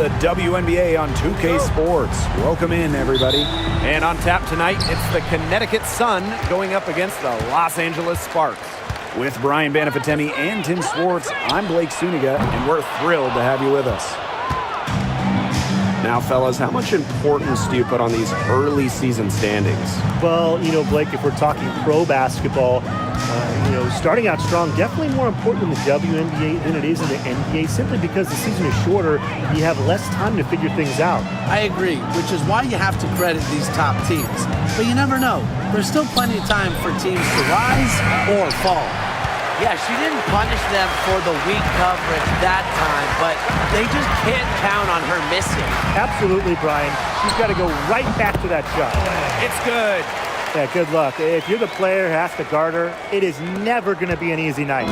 the WNBA on 2K Sports. Welcome in, everybody. And on tap tonight, it's the Connecticut Sun going up against the Los Angeles Sparks. With Brian Banafitemi and Tim Swartz, I'm Blake Suniga, and we're thrilled to have you with us. Now, fellas, how much importance do you put on these early season standings? Well, Blake, if we're talking pro basketball, starting out strong, definitely more important in the WNBA than it is in the NBA, simply because the season is shorter. You have less time to figure things out. I agree, which is why you have to credit these top teams. But you never know. There's still plenty of time for teams to rise or fall. Yeah, she didn't punish them for the weak coverage that time, but they just can't count on her missing. Absolutely, Brian. She's got to go right back to that shot. It's good. Yeah, good luck. If you're the player who has to guard her, it is never going to be an easy night.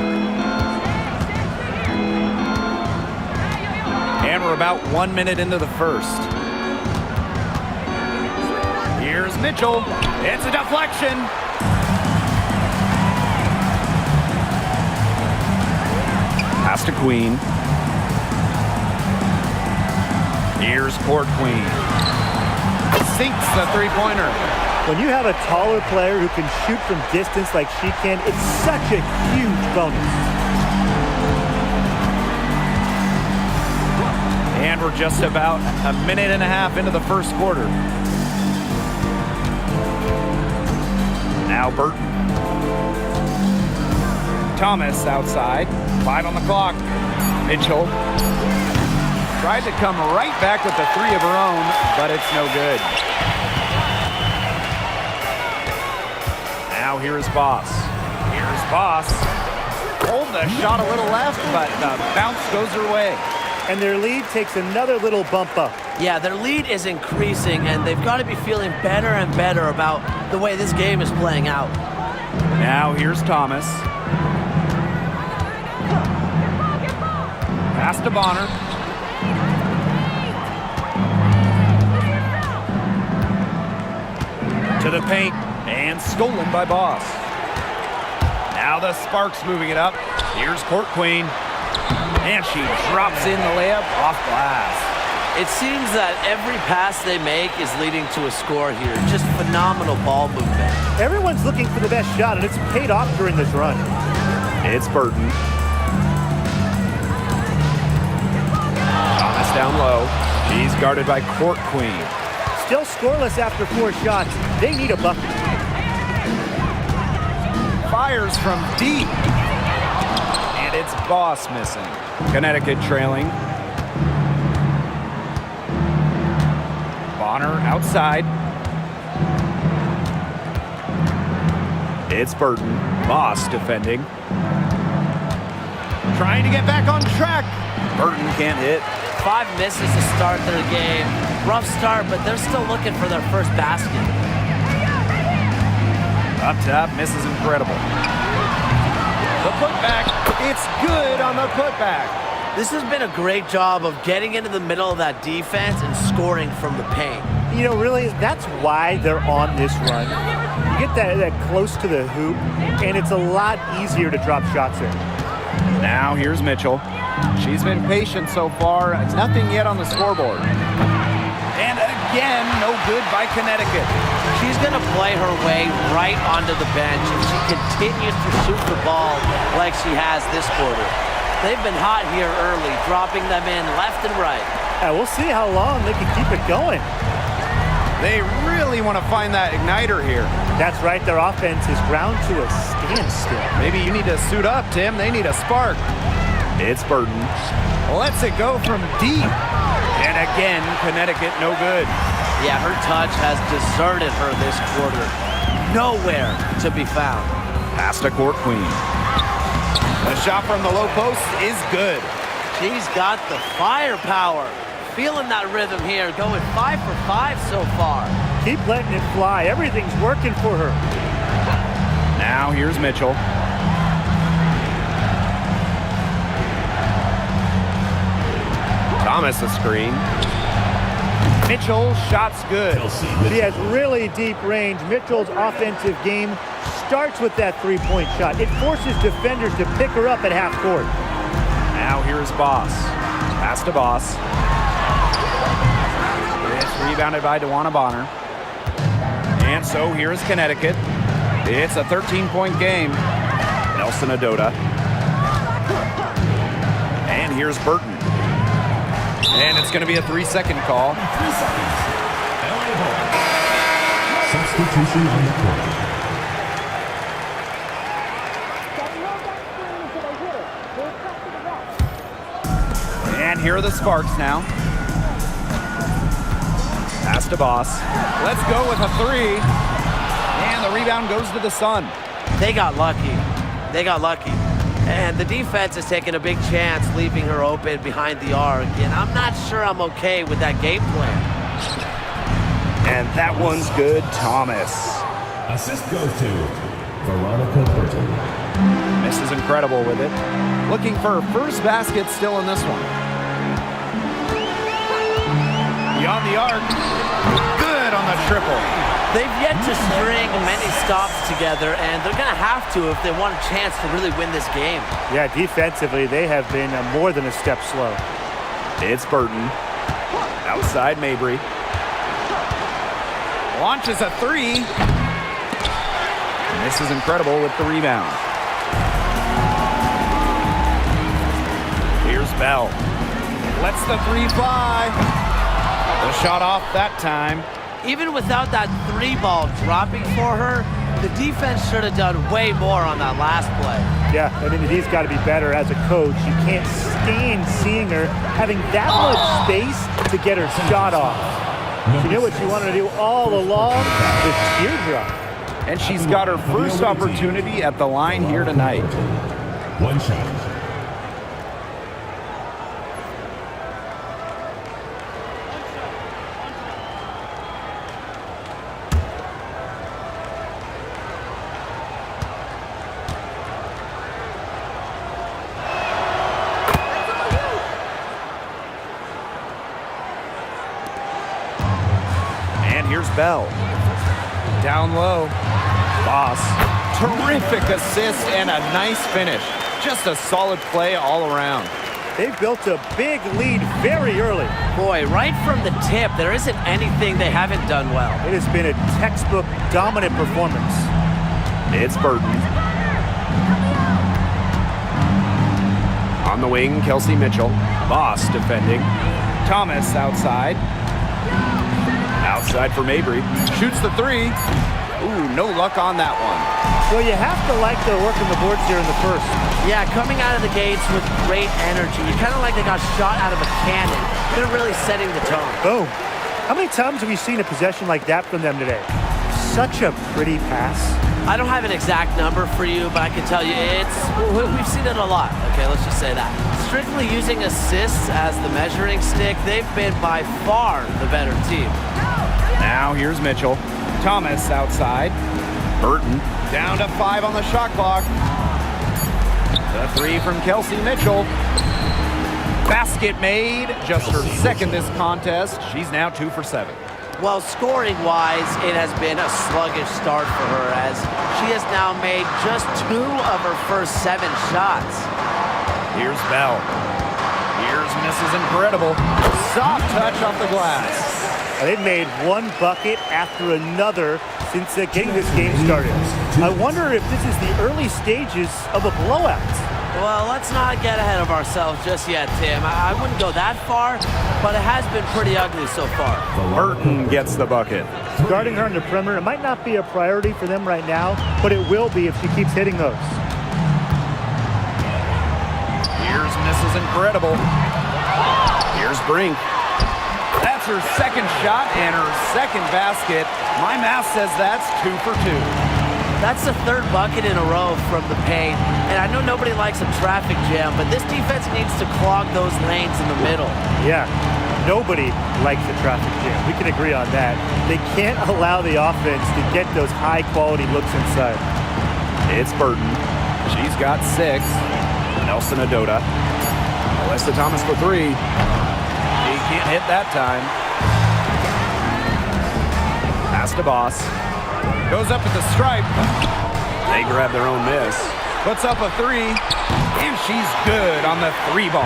And we're about 1 minute into the first. Here's Mitchell. It's a deflection. Pass to Queen. Here's Court Queen. Sinks the three-pointer. When you have a taller player who can shoot from distance like she can, it's such a huge bonus. And we're just about a minute and a half into the first quarter. Now Burton. Thomas outside. 5 on the clock. Mitchell tried to come right back with the three of her own, but it's no good. Now here's Boss. Here's Boss. Hold the shot a little left, but the bounce goes her way. And their lead takes another little bump up. Yeah, their lead is increasing, and they've got to be feeling better and better about the way this game is playing out. Now here's Thomas. Pass to Bonner. To the paint, and stolen by Boss. Now the Sparks moving it up. Here's Court Queen. And she drops in the layup off glass. It seems that every pass they make is leading to a score here. Just phenomenal ball movement. Everyone's looking for the best shot, and it's paid off during this run. It's Burton. Thomas down low. She's guarded by Court Queen. Still scoreless after 4 shots. They need a bucket. Fires from deep. And it's Boss missing. Connecticut trailing. Bonner outside. It's Burton. Boss defending. Trying to get back on track. Burton can't hit. 5 misses to start their game. Rough start, but they're still looking for their first basket. Up top, misses incredible. The putback, it's good on the putback. This has been a great job of getting into the middle of that defense and scoring from the paint. Really, that's why they're on this run. You get that close to the hoop, and it's a lot easier to drop shots in. Now here's Mitchell. She's been patient so far. It's nothing yet on the scoreboard. And again, no good by Connecticut. She's going to play her way right onto the bench if she continues to shoot the ball like she has this quarter. They've been hot here early, dropping them in left and right. Yeah, we'll see how long they can keep it going. They really want to find that igniter here. That's right. Their offense is ground to a standstill. Maybe you need to suit up, Tim. They need a spark. It's Burton. Lets it go from deep. And again, Connecticut no good. Yeah, her touch has deserted her this quarter. Nowhere to be found. Pass to Court Queen. The shot from the low post is good. She's got the firepower. Feeling that rhythm here, going 5 for 5 so far. Keep letting it fly. Everything's working for her. Now here's Mitchell. Thomas a screen. Mitchell, shot's good. She has really deep range. Mitchell's offensive game starts with that three-point shot. It forces defenders to pick her up at half court. Now here's Boss. Pass to Boss. Rebounded by DeWanna Bonner. And so here's Connecticut. It's a 13-point game. Nelson Adota. And here's Burton. And it's going to be a 3-second call. 3 seconds. LA ball. Substitution on the court. And here are the Sparks now. Pass to Boss. Let's go with a 3. And the rebound goes to the Sun. They got lucky. They got lucky. And the defense is taking a big chance, leaving her open behind the arc. And I'm not sure I'm okay with that game plan. And that one's good, Thomas. Assist goes to Veronica Burton. Misses incredible with it. Looking for her first basket still in this one. Beyond the arc. Good on the triple. They've yet to string many stops together, and they're going to have to if they want a chance to really win this game. Yeah, defensively, they have been more than a step slow. It's Burton. Outside Mabry. Launches a 3. And this is incredible with the rebound. Here's Bell. Lets the 3 fly. The shot off that time. Even without that 3-ball dropping for her, the defense should have done way more on that last play. Yeah, I mean, he's got to be better as a coach. You can't stand seeing her having that much space to get her shot off. You know what you wanted to do all along? The teardrop. And she's got her first opportunity at the line here tonight. One shot. Here's Bell. Down low. Boss. Terrific assist and a nice finish. Just a solid play all around. They've built a big lead very early. Boy, right from the tip, there isn't anything they haven't done well. It has been a textbook dominant performance. It's Burton. On the wing, Kelsey Mitchell. Boss defending. Thomas outside. Outside for Mabry. Shoots the 3. Ooh, no luck on that one. Well, you have to like their work on the boards here in the first. Yeah, coming out of the gates with great energy. Kind of like they got shot out of a cannon. They're really setting the tone. Boom. How many times have we seen a possession like that from them today? Such a pretty pass. I don't have an exact number for you, but I can tell you we've seen it a lot. Okay, let's just say that. Strictly using assists as the measuring stick, they've been by far the better team. Now here's Mitchell. Thomas outside. Burton down to 5 on the shot clock. The 3 from Kelsey Mitchell. Basket made. Just her second this contest. She's now 2 for 7. Well, scoring-wise, it has been a sluggish start for her as she has now made just 2 of her first 7 shots. Here's Bell. Here's Mrs. Incredible. Soft touch off the glass. They've made one bucket after another since getting this game started. I wonder if this is the early stages of a blowout. Well, let's not get ahead of ourselves just yet, Tim. I wouldn't go that far, but it has been pretty ugly so far. Burton gets the bucket. Guarding her on the perimeter, it might not be a priority for them right now, but it will be if she keeps hitting those. Here's Mrs. Incredible. Here's Brink. That's her second shot and her second basket. My math says that's 2 for 2. That's the 3rd bucket in a row from the paint. And I know nobody likes a traffic jam, but this defense needs to clog those lanes in the middle. Yeah, nobody likes a traffic jam. We can agree on that. They can't allow the offense to get those high-quality looks inside. It's Burton. She's got 6. Nelson Adota. Alyssa Thomas for 3. He can't hit that time. Pass to Boss. Goes up at the stripe. They grab their own miss. Puts up a three, and she's good on the three ball.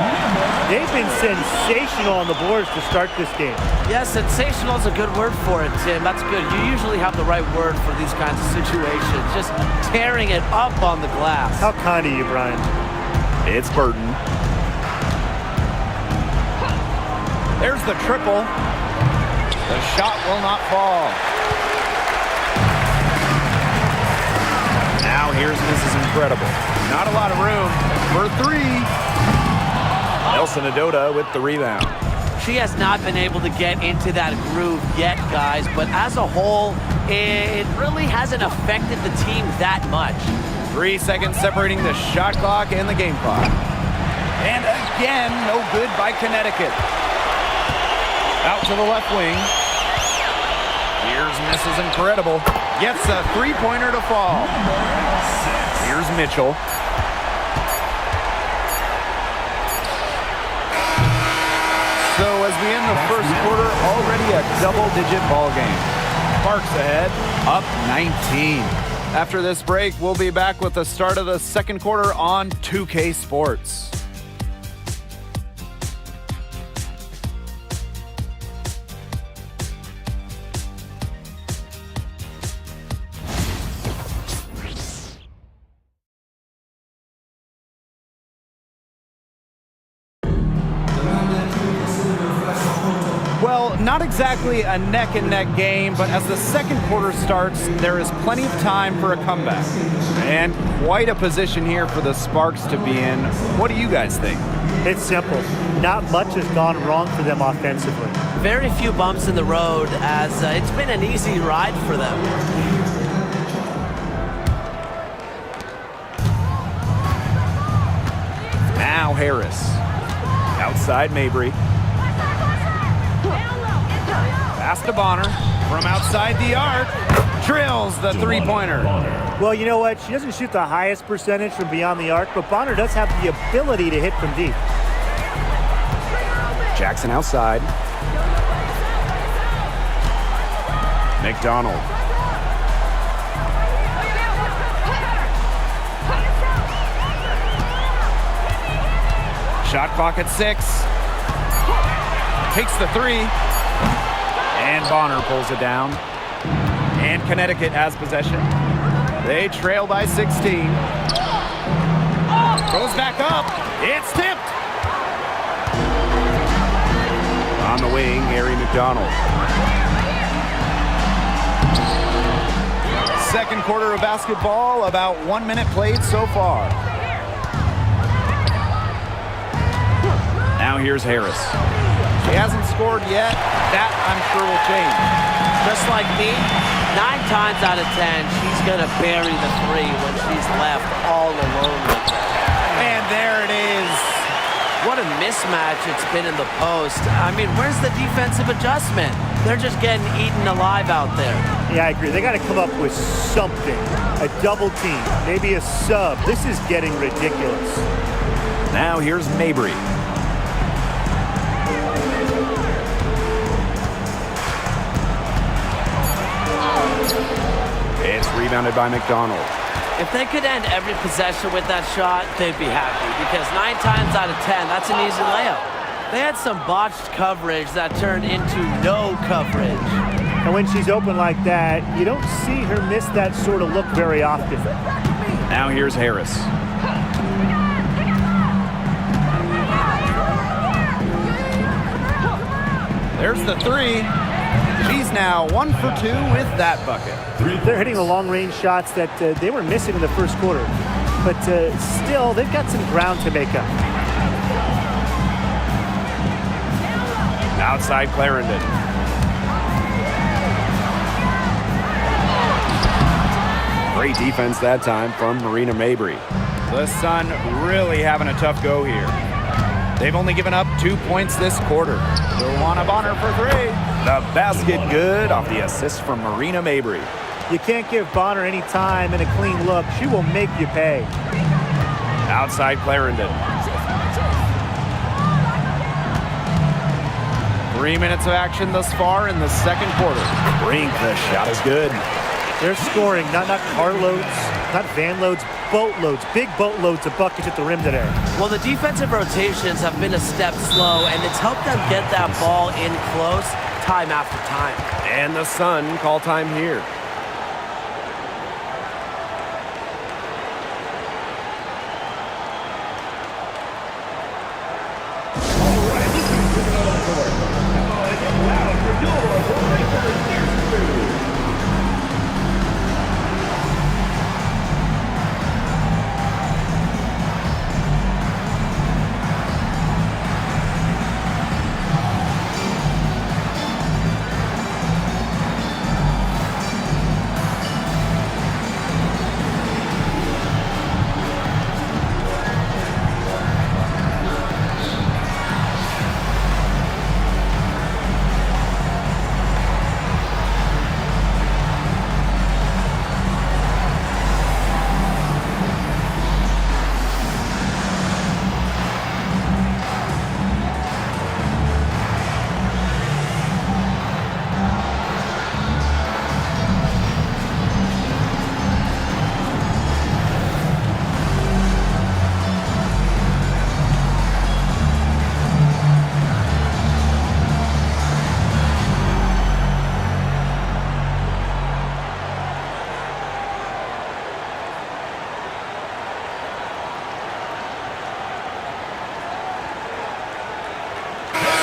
They've been sensational on the boards to start this game. Yeah, sensational is a good word for it, Tim. That's good. You usually have the right word for these kinds of situations. Just tearing it up on the glass. How kind of you, Brian. It's Burton. There's the triple. The shot will not fall. Now here's Mrs. Incredible. Not a lot of room for three. Nelson Adota with the rebound. She has not been able to get into that groove yet, guys, but as a whole, it really hasn't affected the team that much. 3 seconds separating the shot clock and the game clock. And again, no good by Connecticut. Out to the left wing. Here's Mrs. Incredible. Gets a three-pointer to fall. Here's Mitchell. So as we end the first quarter, already a double-digit ball game. Sparks ahead, up 19. After this break, we'll be back with the start of the second quarter on 2K Sports. Well, not exactly a neck-and-neck game, but as the second quarter starts, there is plenty of time for a comeback. And quite a position here for the Sparks to be in. What do you guys think? It's simple. Not much has gone wrong for them offensively. Very few bumps in the road as it's been an easy ride for them. Now Harris. Outside Mabry. Pass to Bonner from outside the arc. Drills the three-pointer. Well, you know what? She doesn't shoot the highest percentage from beyond the arc, but Bonner does have the ability to hit from deep. Jackson outside. McDonald. Shot clock at 6. Takes the three. And Bonner pulls it down. And Connecticut has possession. They trail by 16. Goes back up. It's tipped. On the wing, Harry McDonald. Second quarter of basketball, about 1 minute played so far. Now here's Harris. She hasn't scored yet. That, I'm sure, will change. Just like me, 9 times out of 10, she's going to bury the three when she's left all alone with it. And there it is. What a mismatch it's been in the post. I mean, where's the defensive adjustment? They're just getting eaten alive out there. Yeah, I agree. They got to come up with something. A double team, maybe a sub. This is getting ridiculous. Now here's Mabry. It's rebounded by McDonald. If they could end every possession with that shot, they'd be happy because 9 times out of 10, that's an easy layup. They had some botched coverage that turned into no coverage. And when she's open like that, you don't see her miss that sort of look very often. Now here's Harris. There's the three. She's now 1 for 2 with that bucket. They're hitting the long-range shots that they were missing in the first quarter. But still, they've got some ground to make up. Outside Clarendon. Great defense that time from Marina Mabry. The Sun really having a tough go here. They've only given up 2 points this quarter. Luana Bonner for 3. The basket good off the assist from Marina Mabry. You can't give Bonner any time and a clean look. She will make you pay. Outside Clarendon. 3 minutes of action thus far in the second quarter. Brink, the shot is good. They're scoring, not carloads, Not van loads, boatloads, big boatloads of buckets at the rim today. Well, the defensive rotations have been a step slow, and it's helped them get that ball in close time after time. And the Sun call time here.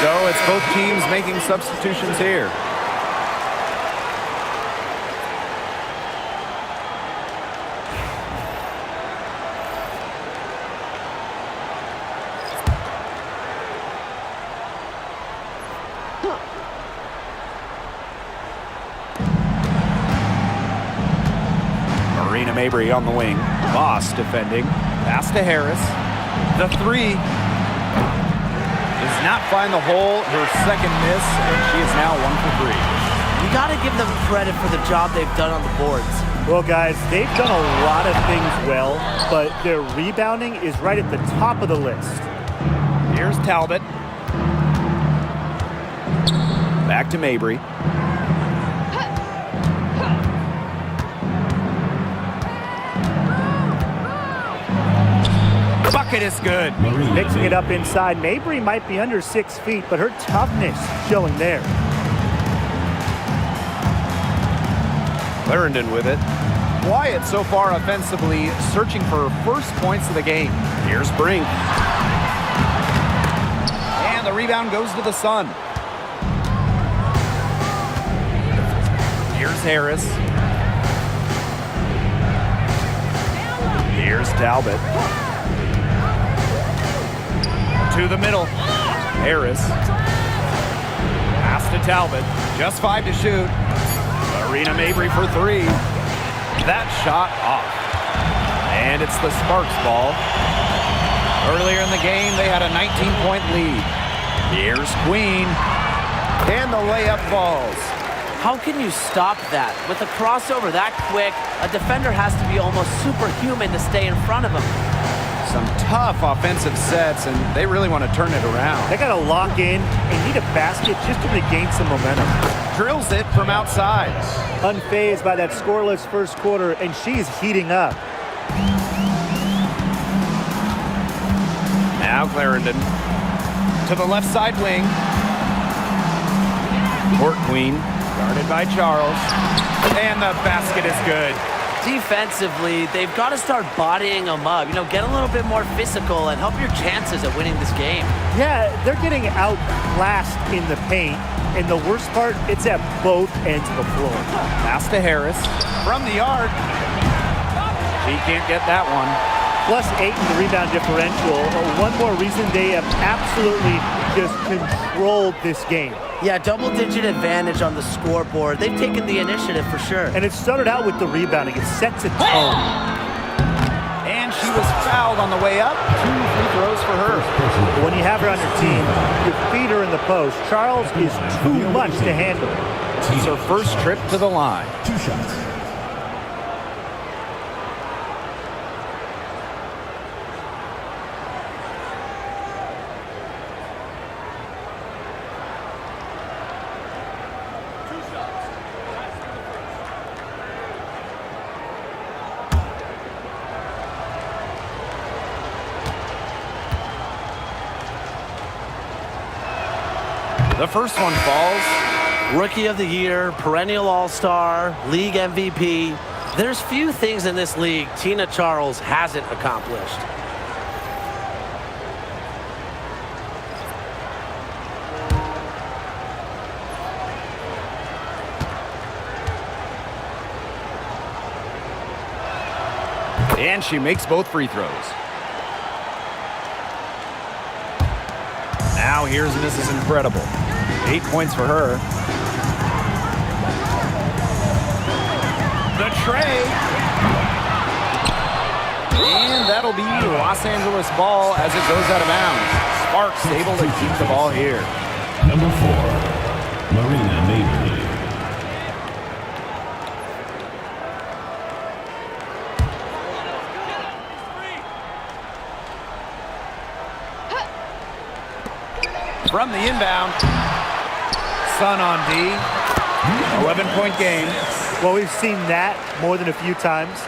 So it's both teams making substitutions here. Marina Mabry on the wing. Voss defending. Pass to Harris. The three does not find the hole. Her second miss, and she is now 1 for 3. You got to give them credit for the job they've done on the boards. Well, guys, they've done a lot of things well, but their rebounding is right at the top of the list. Here's Talbot. Back to Mabry. Bucket is good. Mixing it up inside. Mabry might be under 6 feet, but her toughness showing there. Clarendon with it. Wyatt so far offensively searching for first points of the game. Here's Brink. And the rebound goes to the Sun. Here's Harris. Here's Talbot. To the middle. Harris. Pass to Talbot. Just 5 to shoot. Marina Mabry for 3. That shot off. And it's the Sparks ball. Earlier in the game, they had a 19-point lead. Here's Queen. And the layup falls. How can you stop that? With a crossover that quick, a defender has to be almost superhuman to stay in front of him. Some tough offensive sets, and they really want to turn it around. They got to lock in and need a basket just to regain some momentum. Drills it from outside. Unfazed by that scoreless first quarter, and she's heating up. Now Clarendon to the left side wing. Court Queen guarded by Charles, and the basket is good. Defensively, they've got to start bodying them up. You know, get a little bit more physical and help your chances of winning this game. Yeah, they're getting outclassed in the paint, and the worst part, it's at both ends of the floor. Pass to Harris from the arc. She can't get that one. +8 in the rebound differential. One more reason they have absolutely just controlled this game. Yeah, double-digit advantage on the scoreboard. They've taken the initiative for sure. And it started out with the rebounding. It sets a tone. And she was fouled on the way up. 2 free throws for her. When you have her on your team, you feed her in the post. Charles is too much to handle. It's her first trip to the line. 2 shots. The first one falls. Rookie of the Year, perennial All-Star, league MVP. There's few things in this league Tina Charles hasn't accomplished. And she makes both free throws. Now here's Mrs. Incredible. 8 points for her. The tray. And that'll be Los Angeles ball as it goes out of bounds. Sparks able to keep the ball here. Number 4, Marina Mabrey. From the inbound, Sun on D. 11-point game. Well, we've seen that more than a few times.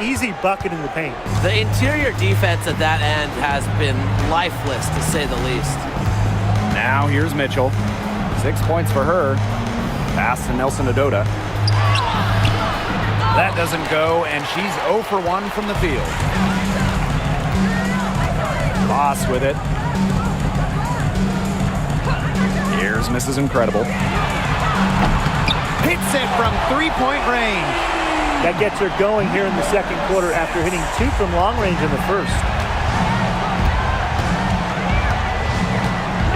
Easy bucket in the paint. The interior defense at that end has been lifeless, to say the least. Now here's Mitchell. 6 points for her. Pass to Nelson Adota. That doesn't go, and she's 0 for 1 from the field. Boss with it. Here's Mrs. Incredible. Hits it from three-point range. That gets her going here in the second quarter after hitting 2 from long range in the first.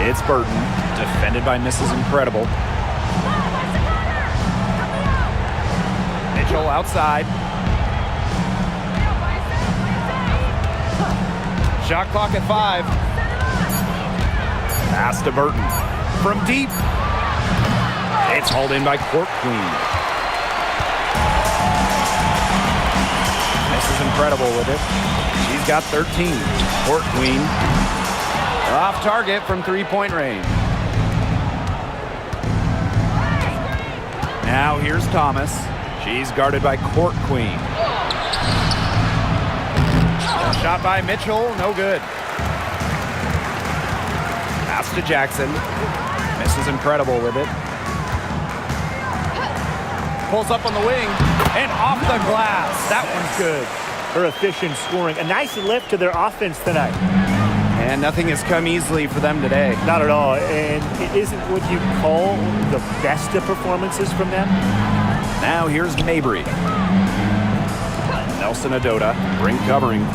It's Burton, defended by Mrs. Incredible. Mitchell outside. Shot clock at 5. Pass to Burton. From deep. It's hauled in by Court Queen. Mrs. Incredible with it. She's got 13. Court Queen. Off target from three-point range. Now here's Thomas. She's guarded by Court Queen. Shot by Mitchell, no good. Pass to Jackson. Mrs. Incredible with it. Pulls up on the wing and off the glass. That one's good. Her efficient scoring. A nice lift to their offense tonight. And nothing has come easily for them today. Not at all. And it isn't what you call the best of performances from them. Now here's Mabrey. Nelson Adota, ring covering.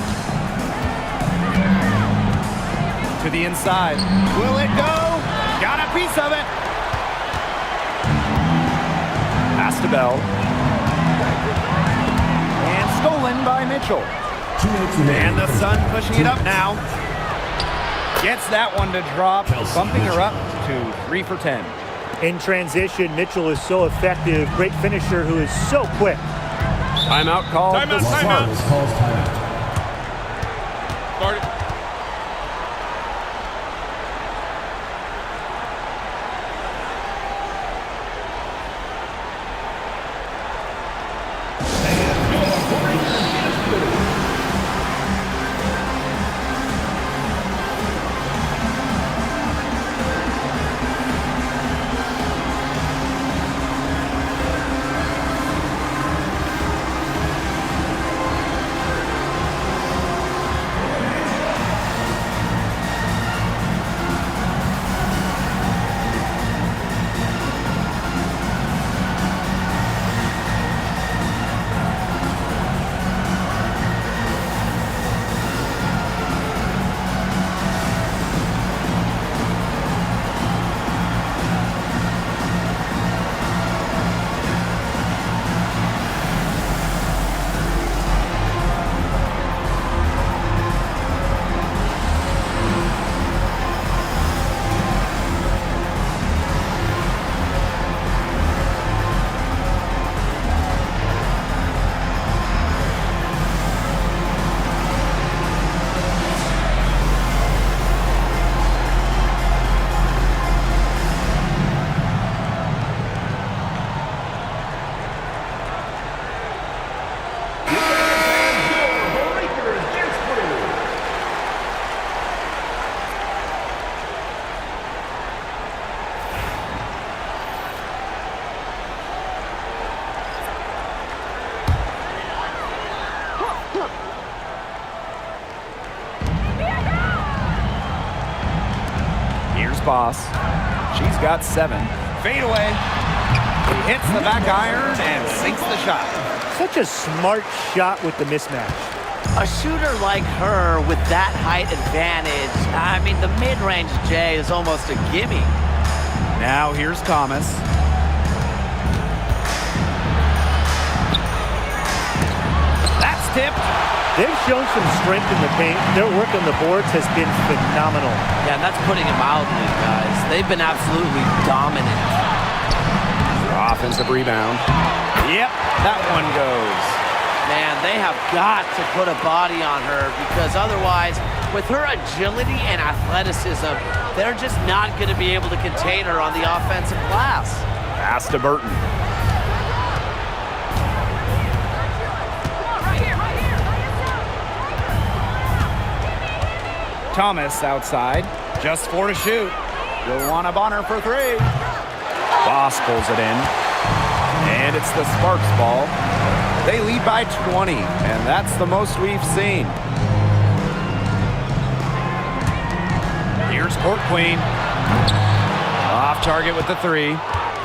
To the inside. Will it go? Got a piece of it. Pass to Bell. And stolen by Mitchell. And the Sun pushing it up now. Gets that one to drop, bumping her up to 3 for 10. In transition, Mitchell is so effective. Great finisher who is so quick. Timeout called. Sparks calls timeout. Here's Boss. She's got 7. Fade away. He hits the back iron and sinks the shot. Such a smart shot with the mismatch. A shooter like her with that height advantage, I mean, the mid-range J is almost a gimme. Now here's Thomas. That's tipped. They've shown some strength in the paint. Their work on the boards has been phenomenal. Yeah, and that's putting it mildly, guys. They've been absolutely dominant. Offensive rebound. Yep, that one goes. Man, they have got to put a body on her because otherwise, with her agility and athleticism, they're just not going to be able to contain her on the offensive glass. Pass to Burton. Thomas outside. Just 4 to shoot. You'll want a Bonner for 3. Boss pulls it in. And it's the Sparks ball. They lead by 20, and that's the most we've seen. Here's Court Queen. Off target with the 3.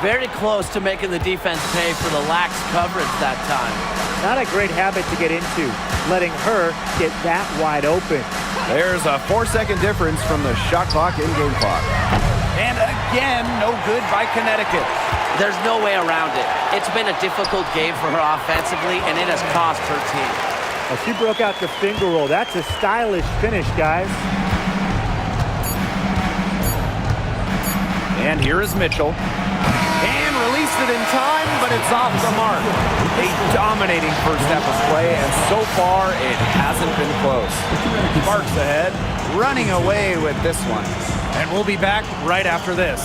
Very close to making the defense pay for the lax coverage that time. Not a great habit to get into, letting her get that wide open. There's a 4-second difference from the shot clock and game clock. And again, no good by Connecticut. There's no way around it. It's been a difficult game for her offensively, and it has cost her team. Well, she broke out the finger roll. That's a stylish finish, guys. And here is Mitchell. And released it in time, but it's off the mark. A dominating first half of play, and so far it hasn't been close. Sparks ahead, running away with this one. And we'll be back right after this.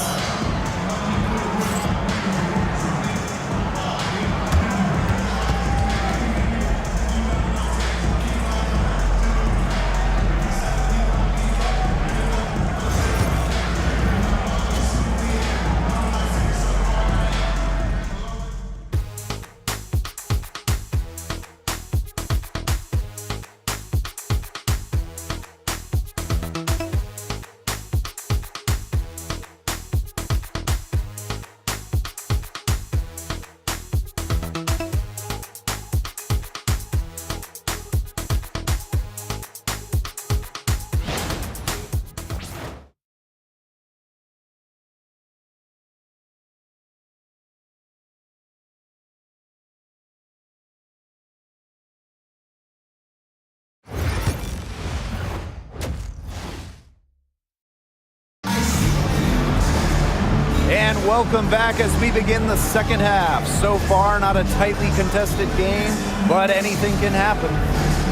And welcome back as we begin the second half. So far, not a tightly contested game, but anything can happen.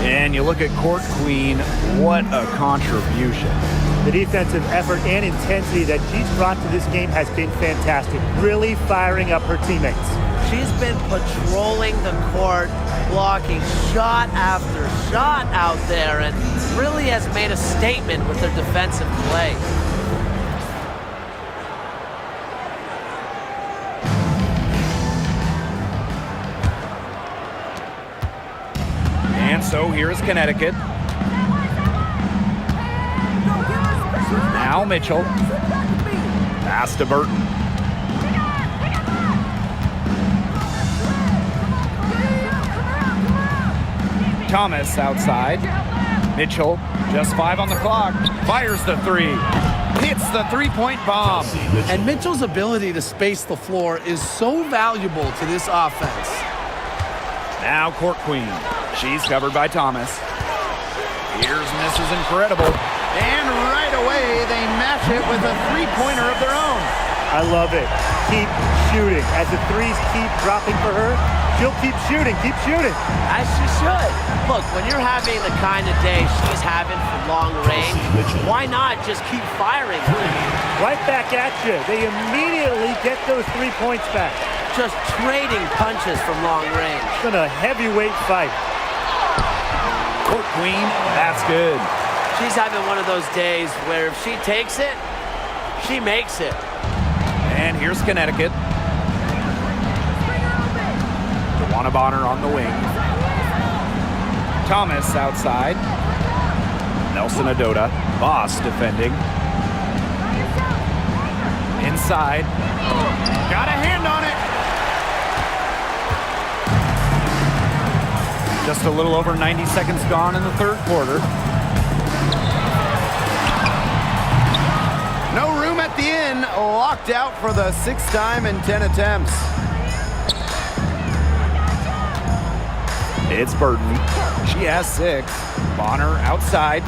And you look at Court Queen, what a contribution. The defensive effort and intensity that she's brought to this game has been fantastic, really firing up her teammates. She's been patrolling the court, blocking shot after shot out there, and really has made a statement with her defensive play. And so here's Connecticut. Now Mitchell. Pass to Burton. Thomas outside. Mitchell, just 5 on the clock. Fires the 3. Hits the 3-point bomb. And Mitchell's ability to space the floor is so valuable to this offense. Now Court Queen. She's covered by Thomas. Here's Mrs. Incredible. And right away, they match it with a 3-pointer of their own. I love it. Keep shooting. As the threes keep dropping for her, she'll keep shooting. Keep shooting. As she should. Look, when you're having the kind of day she's having from long range, why not just keep firing? Right back at you. They immediately get those 3 points back. Just trading punches from long range. It's been a heavyweight fight. Court Queen, that's good. She's having one of those days where if she takes it, she makes it. And here's Connecticut. DeWanna Bonner on the wing. Thomas outside. Nelson Adota. Boss defending. Inside. Got a hand on it. Just a little over 90 seconds gone in the third quarter. No room at the end. Locked out for the 6th time in 10 attempts. It's Burton. She has 6. Bonner outside.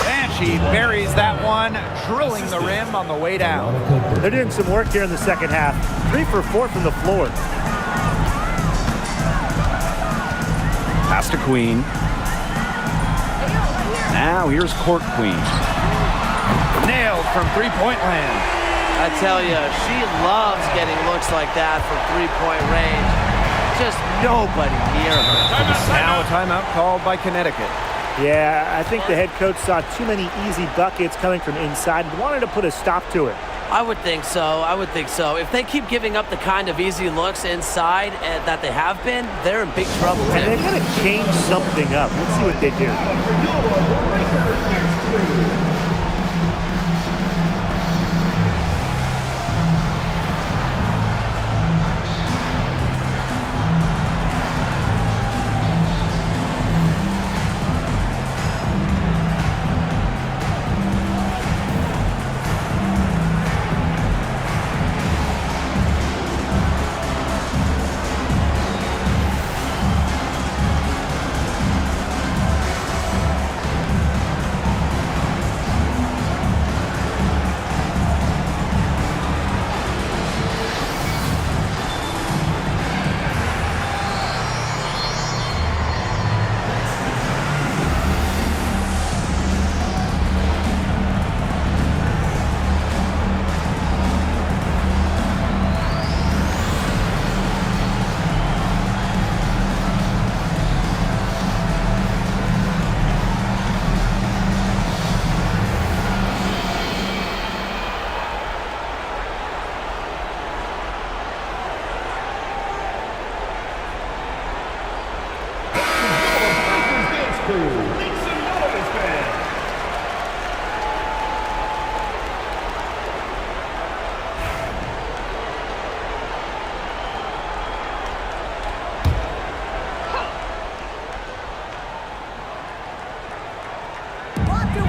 And she buries that one, drilling the rim on the way down. They're doing some work here in the second half. 3 for 4 from the floor. Pass to Queen. Now here's Court Queen. Nailed from three-point land. I tell you, she loves getting looks like that from three-point range. Just nobody near her. Now a timeout called by Connecticut. Yeah, I think the head coach saw too many easy buckets coming from inside and wanted to put a stop to it. I would think so. I would think so. If they keep giving up the kind of easy looks inside that they have been, they're in big trouble. And they're going to change something up. Let's see what they do.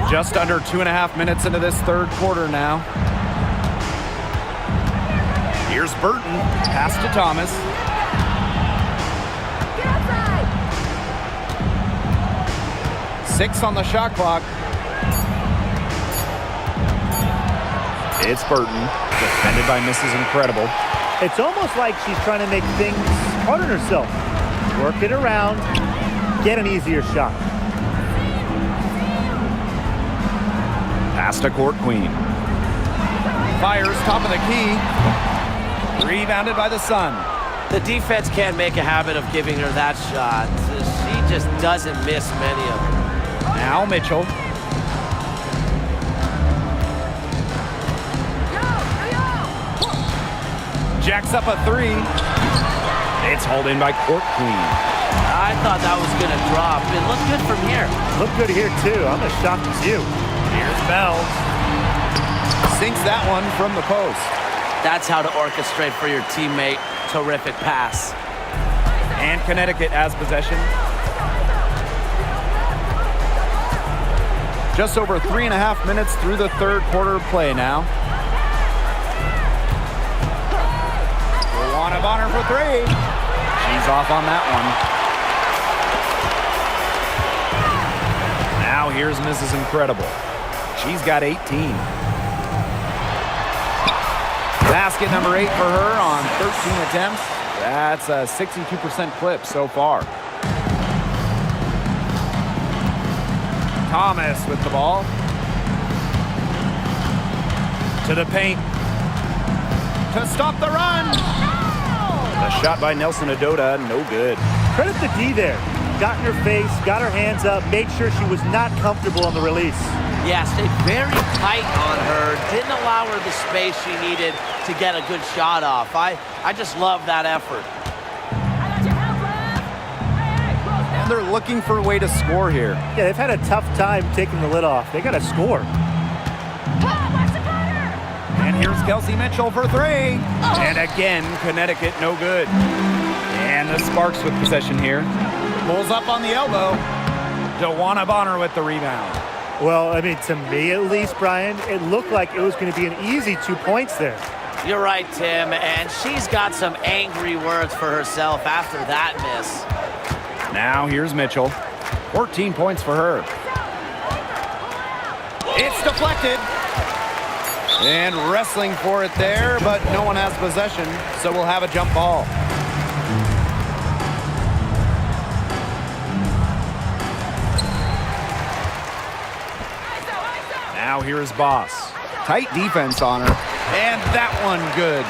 Just under 2.5 minutes into this third quarter now. Here's Burton. Pass to Thomas. Get outside. 6 on the shot clock. It's Burton. Defended by Mrs. Incredible. It's almost like she's trying to make things hard on herself. Work it around, get an easier shot. Pass to Court Queen. Fires top of the key. Rebounded by the Sun. The defense can't make a habit of giving her that shot. She just doesn't miss many of them. Now Mitchell. Jacks up a 3. It's hauled in by Court Queen. I thought that was going to drop. It looked good from here. Look good here, too. I'm as shocked as you. Here's Bell. Sinks that one from the post. That's how to orchestrate for your teammate. Terrific pass. And Connecticut has possession. Just over 3.5 minutes through the third quarter of play now. Luana Bonner for 3. She's off on that one. Now here's Mrs. Incredible. She's got 18. Basket number 8 for her on 13 attempts. That's a 62% clip so far. Thomas with the ball. To the paint. To stop the run. A shot by Nelson Adota, no good. Credit the D there. Got in her face, got her hands up, made sure she was not comfortable on the release. Yeah, stayed very tight on her. Didn't allow her the space she needed to get a good shot off. I just love that effort. I got your help, love. they're looking for a way to score here. Yeah, they've had a tough time taking the lid off. They got to score. And here's Kelsey Mitchell for three. And again, Connecticut no good. And the Sparks with possession here. Pulls up on the elbow. DeWanna Bonner with the rebound. Well, I mean, to me at least, Brian, it looked like it was going to be an easy 2 points there. You're right, Tim, and she's got some angry words for herself after that miss. Now here's Mitchell. 14 points for her. It's deflected. And wrestling for it there, but no one has possession, so we'll have a jump ball. Now here's Boss. Tight defense on her, and that one good.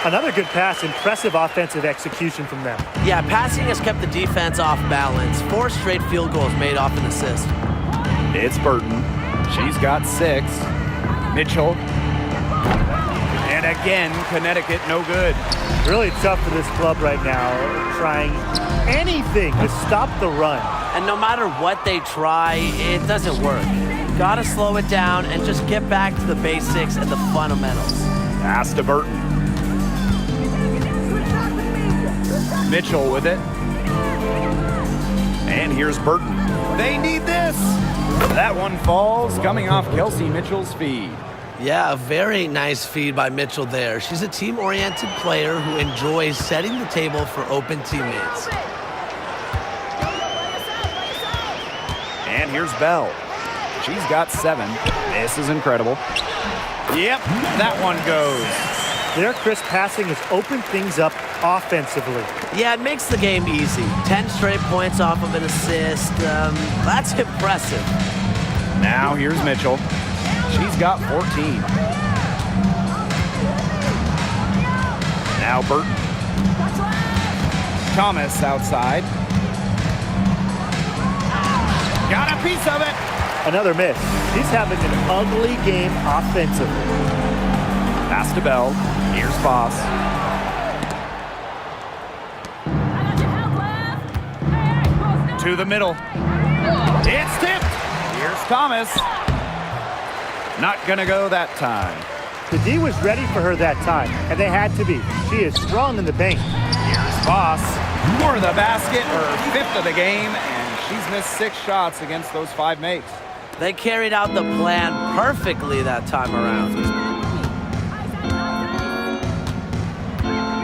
Another good pass. Impressive offensive execution from them. Yeah, passing has kept the defense off balance. 4 straight field goals made off an assist. It's Burton. She's got 6. Mitchell. And again, Connecticut no good. Really tough for this club right now, trying anything to stop the run. And no matter what they try, it doesn't work. Gotta slow it down and just get back to the basics and the fundamentals. Pass to Burton. Mitchell with it. And here's Burton. They need this. That one falls, coming off Kelsey Mitchell's feed. Yeah, a very nice feed by Mitchell there. She's a team-oriented player who enjoys setting the table for open teammates. And here's Bell. She's got 7. This is incredible. Yep, that one goes. Their crisp passing has opened things up offensively. Yeah, it makes the game easy. 10 straight points off of an assist. That's impressive. Now here's Mitchell. She's got 14. Now Burton. Thomas outside. Got a piece of it. Another miss. She's having an ugly game offensively. Pass to Bell. Here's Boss. To the middle. It's tipped. Here's Thomas. Not gonna go that time. The D was ready for her that time, and they had to be. She is strong in the paint. Here's Boss. For the basket, her 5th of the game, and she's missed 6 shots against those 5 makes. They carried out the plan perfectly that time around.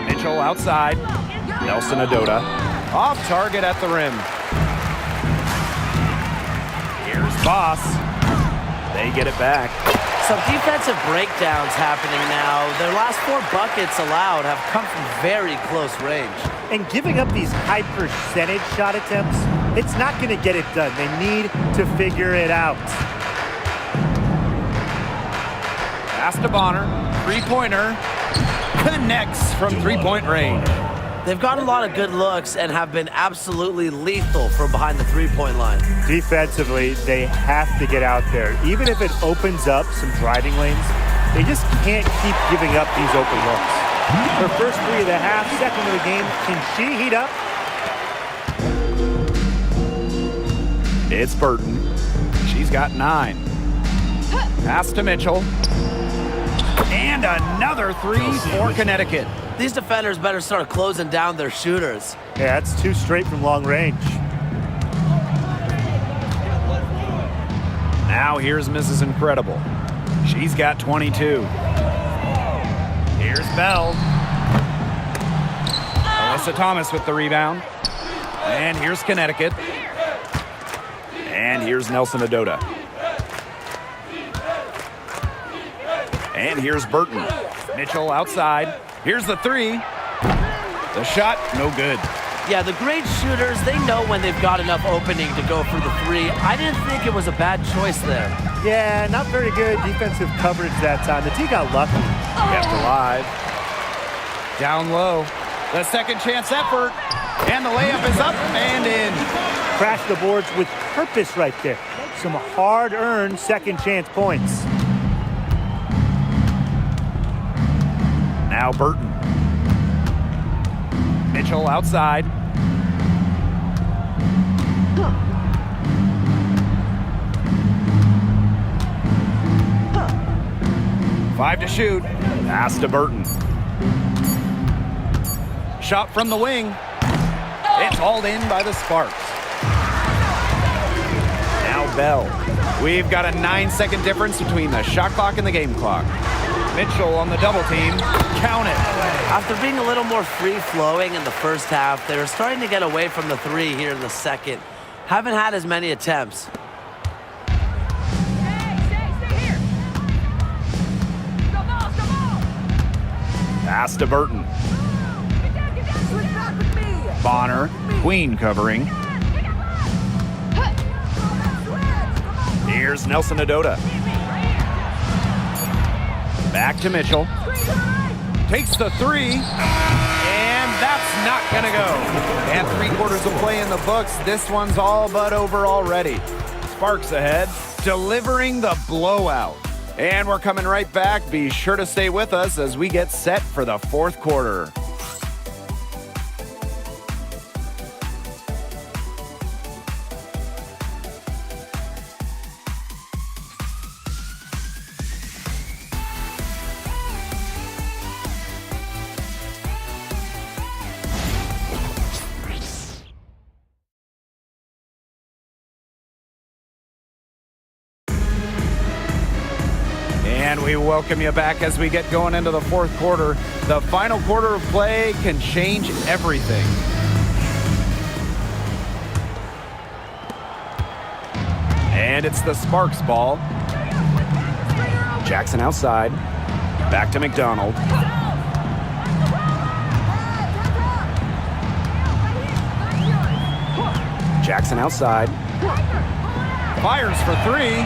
Mitchell outside. Nelson Adota. Off target at the rim. Here's Boss. They get it back. Some defensive breakdowns happening now. Their last 4 buckets allowed have come from very close range. And giving up these high percentage shot attempts, it's not going to get it done. They need to figure it out. Pass to Bonner. 3-pointer. Connects from 3-point range. They've got a lot of good looks and have been absolutely lethal from behind the 3-point line. Defensively, they have to get out there. Even if it opens up some driving lanes, they just can't keep giving up these open looks. Her first 3 of the half, second of the game. Can she heat up? It's Burton. She's got 9. Pass to Mitchell. And another 3 for Connecticut. These defenders better start closing down their shooters. Yeah, that's 2 straight from long range. Now here's Mrs. Incredible. She's got 22. Here's Bell. Alyssa Thomas with the rebound. And here's Connecticut. And here's Nelson Adota. And here's Burton. Mitchell outside. Here's the 3. The shot, no good. Yeah, the great shooters, they know when they've got enough opening to go for the 3. I didn't think it was a bad choice there. Yeah, not very good defensive coverage that time. The T got lucky. Kept alive. Down low. The second chance effort. And the layup is up and in. Crashed the boards with purpose right there. Some hard-earned second chance points. Now Burton. Mitchell outside. 5 to shoot. Pass to Burton. Shot from the wing. It's hauled in by the Sparks. Now Bell. We've got a 9-second difference between the shot clock and the game clock. Mitchell on the double team. Count it. After being a little more free-flowing in the first half, they were starting to get away from the three here in the second. Haven't had as many attempts. Pass to Burton. Bonner. Queen covering. Here's Nelson Adota. Back to Mitchell. Takes the three. And that's not going to go. And 3/4 of play in the books. This one's all but over already. Sparks ahead, delivering the blowout. And we're coming right back. Be sure to stay with us as we get set for the fourth quarter. And we welcome you back as we get going into the fourth quarter. The final quarter of play can change everything. And it's the Sparks ball. Jackson outside. Back to McDonald. Jackson outside. Fires for three.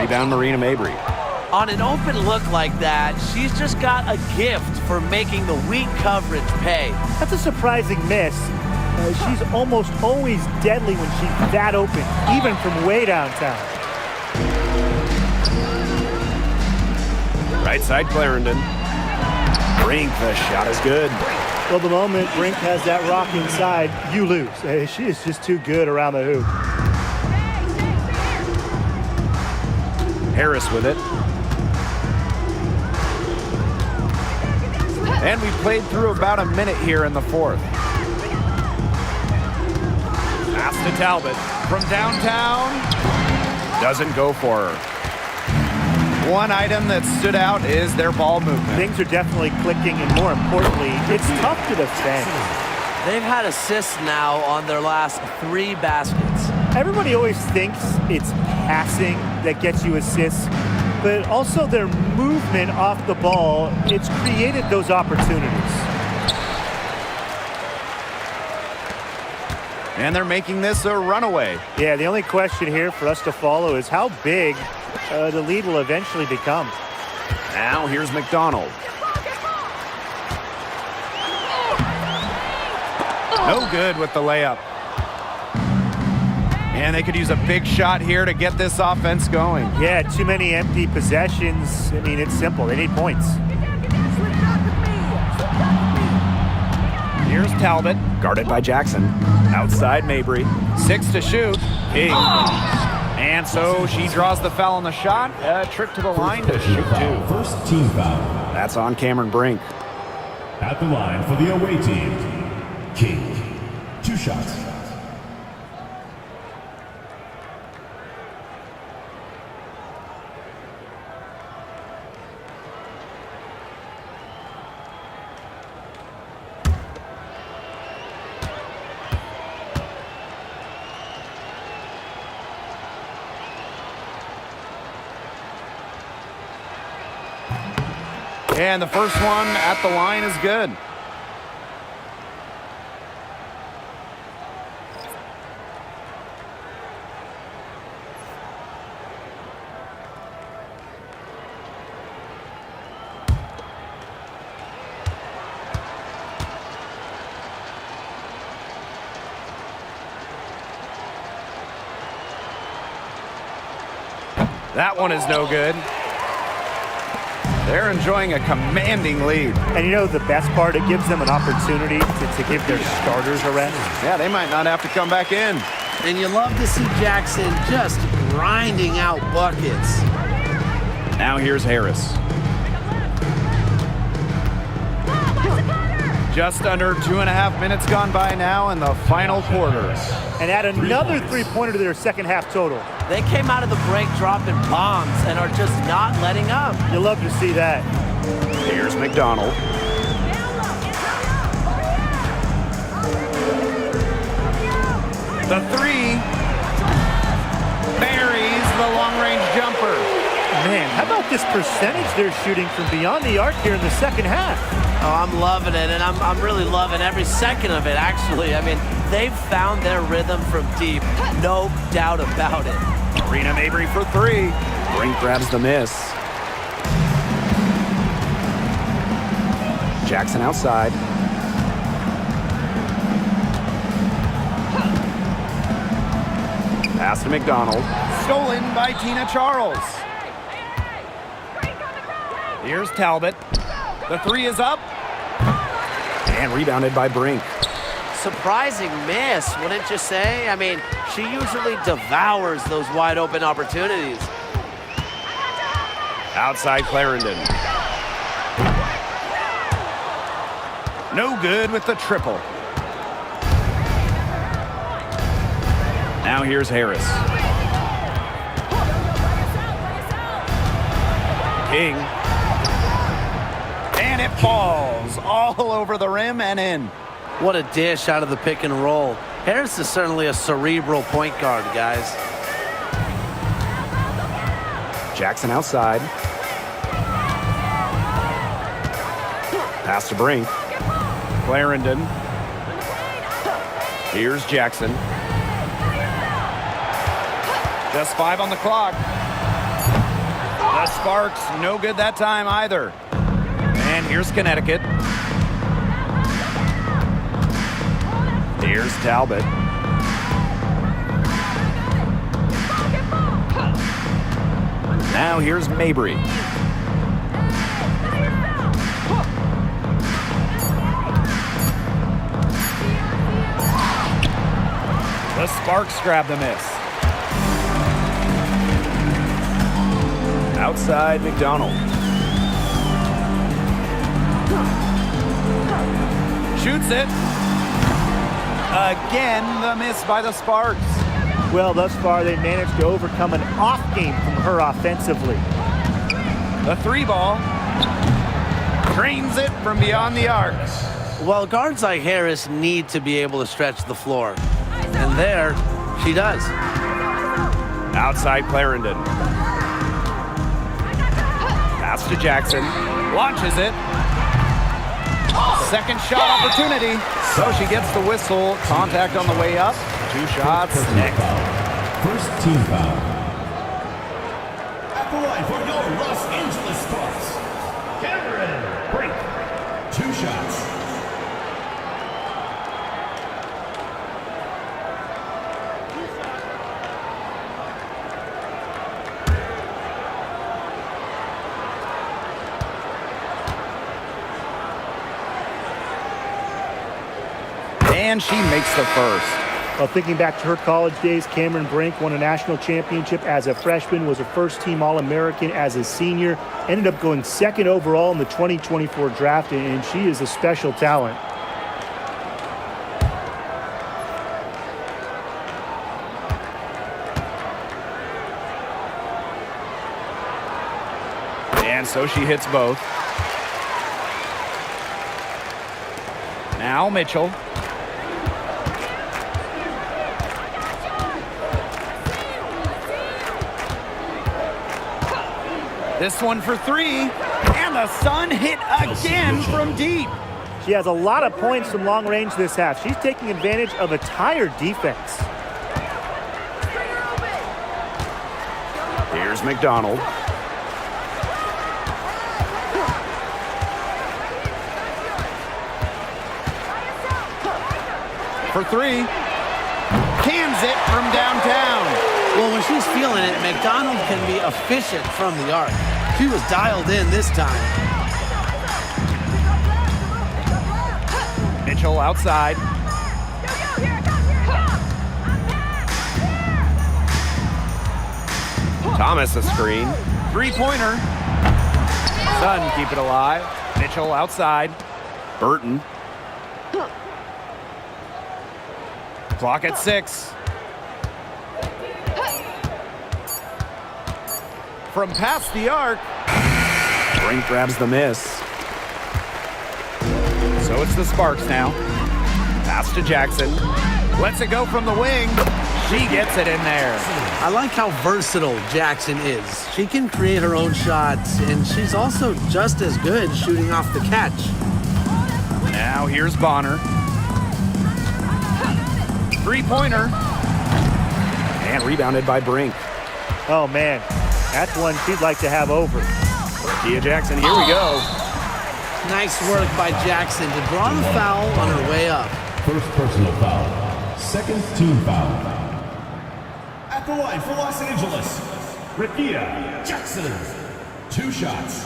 Rebound Marina Mabry. On an open look like that, she's just got a gift for making the weak coverage pay. That's a surprising miss. She's almost always deadly when she's that open, even from way downtown. Right side, Clarendon. Brink, the shot is good. Well, the moment Brink has that rock inside, you lose. She is just too good around the hoop. Harris with it. And we played through about a minute here in the fourth. Pass to Talbot from downtown. Doesn't go for her. One item that stood out is their ball movement. Things are definitely clicking, and more importantly, it's tough to defend. They've had assists now on their last 3 baskets. Everybody always thinks it's passing that gets you assists, but also their movement off the ball, it's created those opportunities. And they're making this a runaway. Yeah, the only question here for us to follow is how big the lead will eventually become. Now here's McDonald. No good with the layup. And they could use a big shot here to get this offense going. Yeah, too many empty possessions. I mean, it's simple. They need points. Here's Talbot. Guarded by Jackson. Outside Mabry. 6 to shoot. King. And so she draws the foul on the shot. A trip to the line to shoot 2. First team foul. That's on Cameron Brink. At the line for the away team, King. 2 shots. And the first one at the line is good. That one is no good. They're enjoying a commanding lead. And you know the best part? It gives them an opportunity to give their starters a rest. Yeah, they might not have to come back in. And you love to see Jackson just grinding out buckets. Now here's Harris. Just under 2.5 minutes gone by now in the final quarter. And add another three-pointer to their second half total. They came out of the break dropping bombs and are just not letting up. You love to see that. Here's McDonald. The three buries the long-range jumper. Man, how about this percentage they're shooting from beyond the arc here in the second half? Oh, I'm loving it, and I'm really loving every second of it, actually. I mean, they've found their rhythm from deep, no doubt about it. Marina Mabry for three. Brink grabs the miss. Jackson outside. Pass to McDonald. Stolen by Tina Charles. Here's Talbot. The three is up. And rebounded by Brink. Surprising miss, wouldn't you say? I mean, she usually devours those wide open opportunities. Outside Clarendon. No good with the triple. Now here's Harris. King. And it falls all over the rim and in. What a dish out of the pick and roll. Harris is certainly a cerebral point guard, guys. Jackson outside. Pass to Brink. Clarendon. Here's Jackson. Just 5 on the clock. The Sparks, no good that time either. And here's Connecticut. Here's Talbot. Now here's Mabry. The Sparks grab the miss. Outside McDonald. Shoots it. Again, the miss by the Sparks. Well, thus far, they managed to overcome an off game from her offensively. The three ball. Drains it from beyond the arc. Well, guards like Harris need to be able to stretch the floor. And there, she does. Outside Clarendon. Pass to Jackson. Launches it. Second shot opportunity. So she gets the whistle. Contact on the way up. 2 shots next. First team foul. At the line for your Los Angeles Sparks, Cameron Brink. 2 shots. And she makes the first. Well, thinking back to her college days, Cameron Brink won a national championship as a freshman, was a first-team All-American as a senior, ended up going second overall in the 2024 draft, and she is a special talent. And so she hits both. Now Mitchell. This one for 3, and the Sun hit again from deep. She has a lot of points from long range this half. She's taking advantage of a tired defense. Here's McDonald. For 3, cans it from downtown. Well, when she's feeling it, McDonald can be efficient from the arc. She was dialed in this time. Mitchell outside. Thomas a screen. 3-pointer. Sun keep it alive. Mitchell outside. Burton. Clock at 6. From past the arc. Brink grabs the miss. So it's the Sparks now. Pass to Jackson. Lets it go from the wing. She gets it in there. I like how versatile Jackson is. She can create her own shots, and she's also just as good shooting off the catch. Now here's Bonner. Three-pointer. And rebounded by Brink. Oh, man. That's one she'd like to have over. Kia Jackson, here we go. Nice work by Jackson to draw the foul on her way up. First personal foul. Second team foul. At the line for Los Angeles, Rikia Jackson. 2 shots.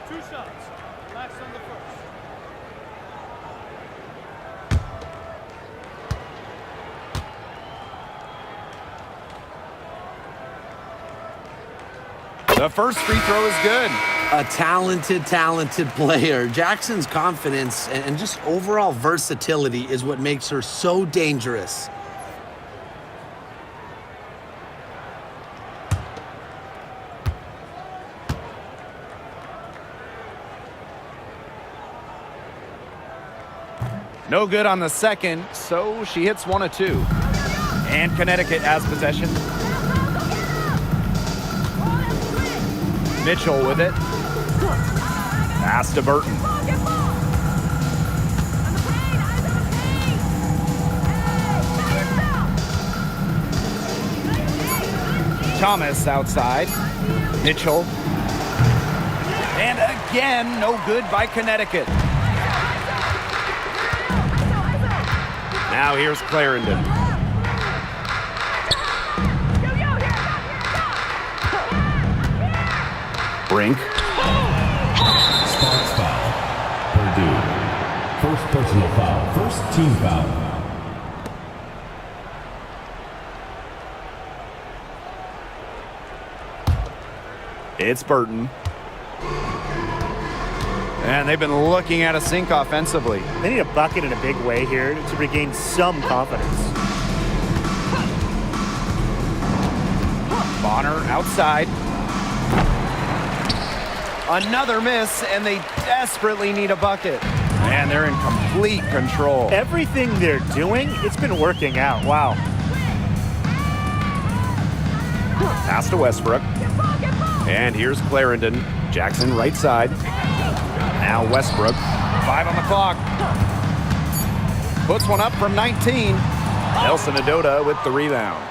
2 shots. Last on the first. The first free throw is good. A talented player. Jackson's confidence and just overall versatility is what makes her so dangerous. No good on the second, so she hits 1 of 2. And Connecticut has possession. Mitchell with it. Pass to Burton. Thomas outside. Mitchell. And again, no good by Connecticut. Now here's Clarendon. Brink. Sparks foul. Purdue. First personal foul. First team foul. It's Burton. And they've been looking at a sink offensively. They need a bucket in a big way here to regain some confidence. Bonner outside. Another miss, and they desperately need a bucket. And they're in complete control. Everything they're doing, it's been working out. Wow. Pass to Westbrook. And here's Clarendon. Jackson right side. Now Westbrook. 5 on the clock. Puts one up from 19. Nelson Adota with the rebound.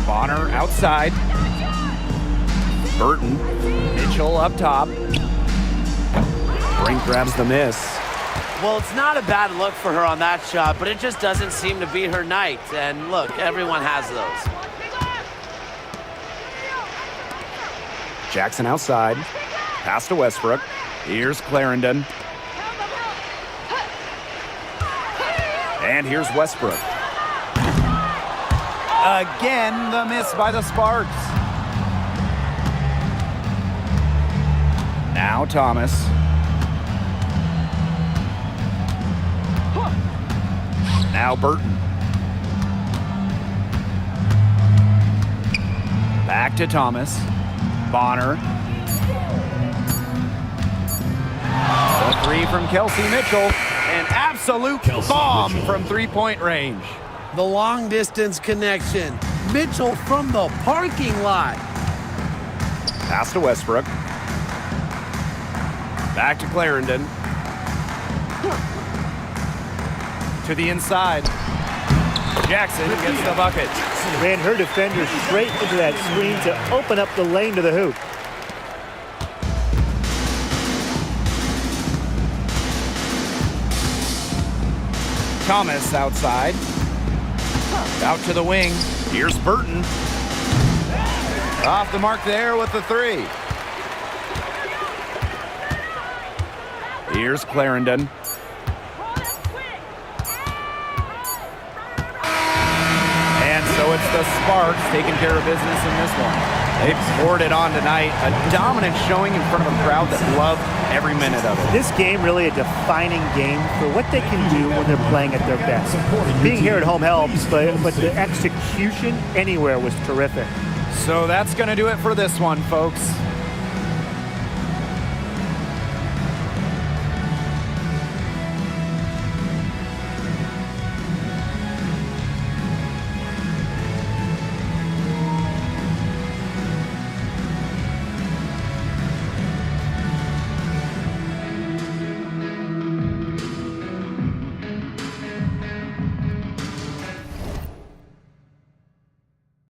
Bonner outside. Burton. Mitchell up top. Brink grabs the miss. Well, it's not a bad look for her on that shot, but it just doesn't seem to be her night. And look, everyone has those. Jackson outside. Pass to Westbrook. Here's Clarendon. And here's Westbrook. Again, the miss by the Sparks. Now Thomas. Now Burton. Back to Thomas. Bonner. The 3 from Kelsey Mitchell. An absolute bomb from three-point range. The long distance connection. Mitchell from the parking lot. Pass to Westbrook. Back to Clarendon. To the inside. Jackson gets the bucket. Ran her defender straight into that screen to open up the lane to the hoop. Thomas outside. Out to the wing. Here's Burton. Off the mark there with the 3. Here's Clarendon. And so it's the Sparks taking care of business in this one. They've poured it on tonight. A dominant showing in front of a crowd that loved every minute of it. This game really a defining game for what they can do when they're playing at their best. Being here at home helps, but the execution anywhere was terrific. So that's going to do it for this one, folks.